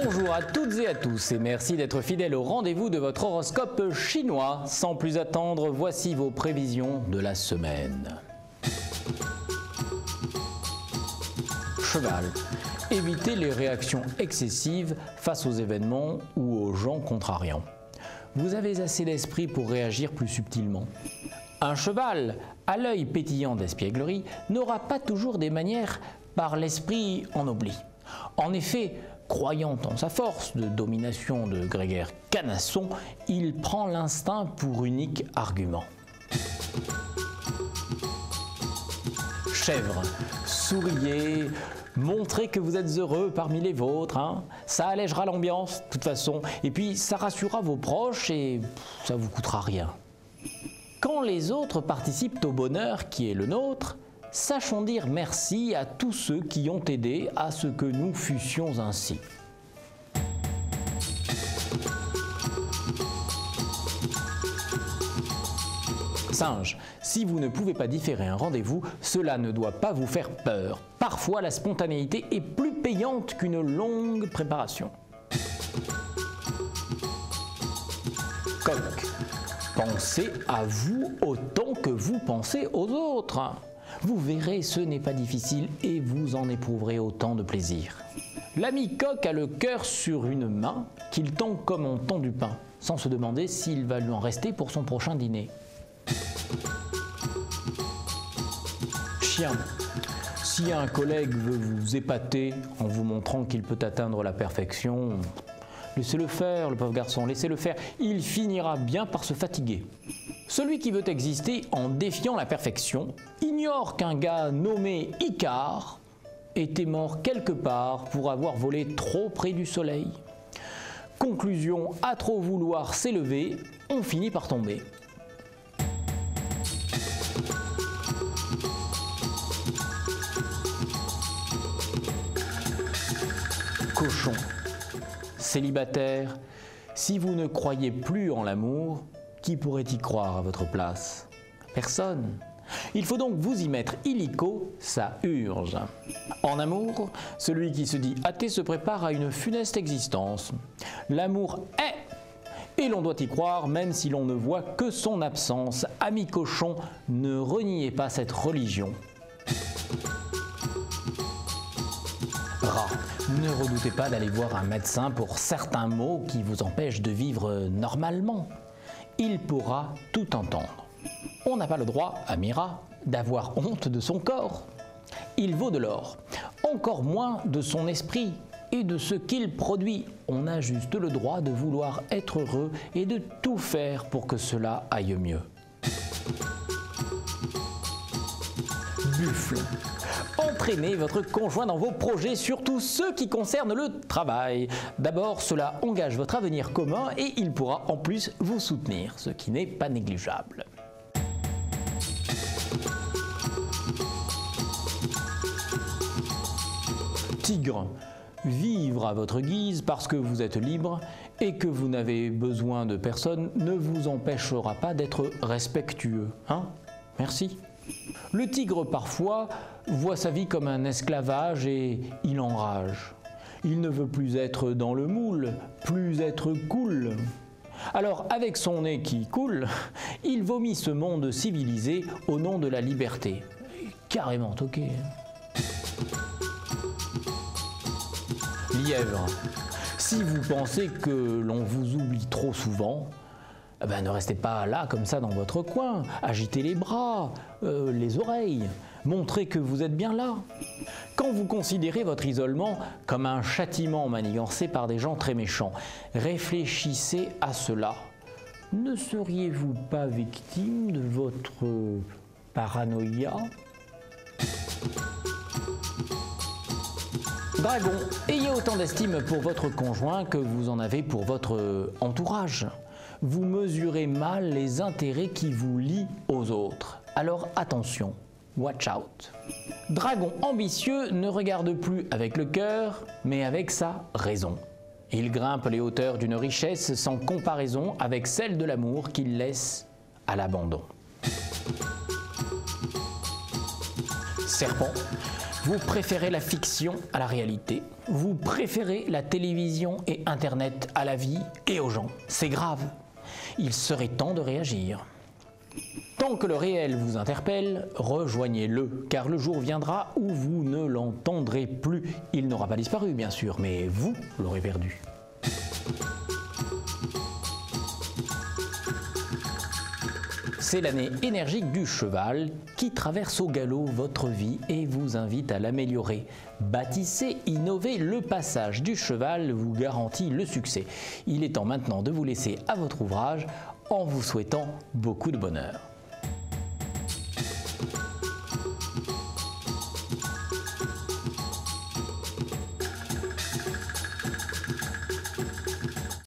Bonjour à toutes et à tous et merci d'être fidèles au rendez-vous de votre horoscope chinois. Sans plus attendre, voici vos prévisions de la semaine. Cheval. Évitez les réactions excessives face aux événements ou aux gens contrariants. Vous avez assez d'esprit pour réagir plus subtilement. Un cheval, à l'œil pétillant d'espièglerie, n'aura pas toujours des manières par l'esprit ennobli. En effet, croyant en sa force de domination de grégaire canasson, il prend l'instinct pour unique argument. Chèvre, souriez, montrez que vous êtes heureux parmi les vôtres, ça allègera l'ambiance de toute façon, et puis ça rassurera vos proches et ça vous coûtera rien. Quand les autres participent au bonheur qui est le nôtre, sachons dire merci à tous ceux qui ont aidé à ce que nous fussions ainsi. Singe, si vous ne pouvez pas différer un rendez-vous, cela ne doit pas vous faire peur. Parfois, la spontanéité est plus payante qu'une longue préparation. Coq, pensez à vous autant que vous pensez aux autres. Vous verrez, ce n'est pas difficile et vous en éprouverez autant de plaisir. L'ami coq a le cœur sur une main qu'il tend comme on tend du pain, sans se demander s'il va lui en rester pour son prochain dîner. Chien, si un collègue veut vous épater en vous montrant qu'il peut atteindre la perfection, laissez-le faire, le pauvre garçon, laissez-le faire, il finira bien par se fatiguer. Celui qui veut exister en défiant la perfection ignore qu'un gars nommé Icare était mort quelque part pour avoir volé trop près du soleil. Conclusion, à trop vouloir s'élever, on finit par tomber. Cochon, célibataire, si vous ne croyez plus en l'amour, qui pourrait y croire à votre place? Personne. Il faut donc vous y mettre illico, ça urge. En amour, celui qui se dit athée se prépare à une funeste existence. L'amour est, et l'on doit y croire même si l'on ne voit que son absence. Ami cochon, ne reniez pas cette religion. Rat, ne redoutez pas d'aller voir un médecin pour certains maux qui vous empêchent de vivre normalement. Il pourra tout entendre. On n'a pas le droit, ami rat, d'avoir honte de son corps. Il vaut de l'or, encore moins de son esprit et de ce qu'il produit. On a juste le droit de vouloir être heureux et de tout faire pour que cela aille mieux. Buffle. Entraînez votre conjoint dans vos projets, surtout ceux qui concernent le travail. D'abord, cela engage votre avenir commun et il pourra en plus vous soutenir, ce qui n'est pas négligeable. Tigre, vivre à votre guise parce que vous êtes libre et que vous n'avez besoin de personne ne vous empêchera pas d'être respectueux. Merci. Le tigre, parfois, voit sa vie comme un esclavage et il enrage. Il ne veut plus être dans le moule, plus être cool. Alors, avec son nez qui coule, il vomit ce monde civilisé au nom de la liberté. Carrément toqué. Lièvre, si vous pensez que l'on vous oublie trop souvent, ne restez pas là comme ça dans votre coin, agitez les bras, les oreilles, montrez que vous êtes bien là. Quand vous considérez votre isolement comme un châtiment manigancé par des gens très méchants, réfléchissez à cela. Ne seriez-vous pas victime de votre paranoïa ? Dragon, ayez autant d'estime pour votre conjoint que vous en avez pour votre entourage. Vous mesurez mal les intérêts qui vous lient aux autres. Alors attention, watch out. Dragon ambitieux ne regarde plus avec le cœur, mais avec sa raison. Il grimpe les hauteurs d'une richesse sans comparaison avec celle de l'amour qu'il laisse à l'abandon. Serpent, Vous préférez la fiction à la réalité. Vous préférez la télévision et Internet à la vie et aux gens. C'est grave. Il serait temps de réagir. Tant que le réel vous interpelle, rejoignez-le, car le jour viendra où vous ne l'entendrez plus. Il n'aura pas disparu, bien sûr, mais vous l'aurez perdu. C'est l'année énergique du cheval qui traverse au galop votre vie et vous invite à l'améliorer. Bâtissez, innovez, le passage du cheval vous garantit le succès. Il est temps maintenant de vous laisser à votre ouvrage en vous souhaitant beaucoup de bonheur.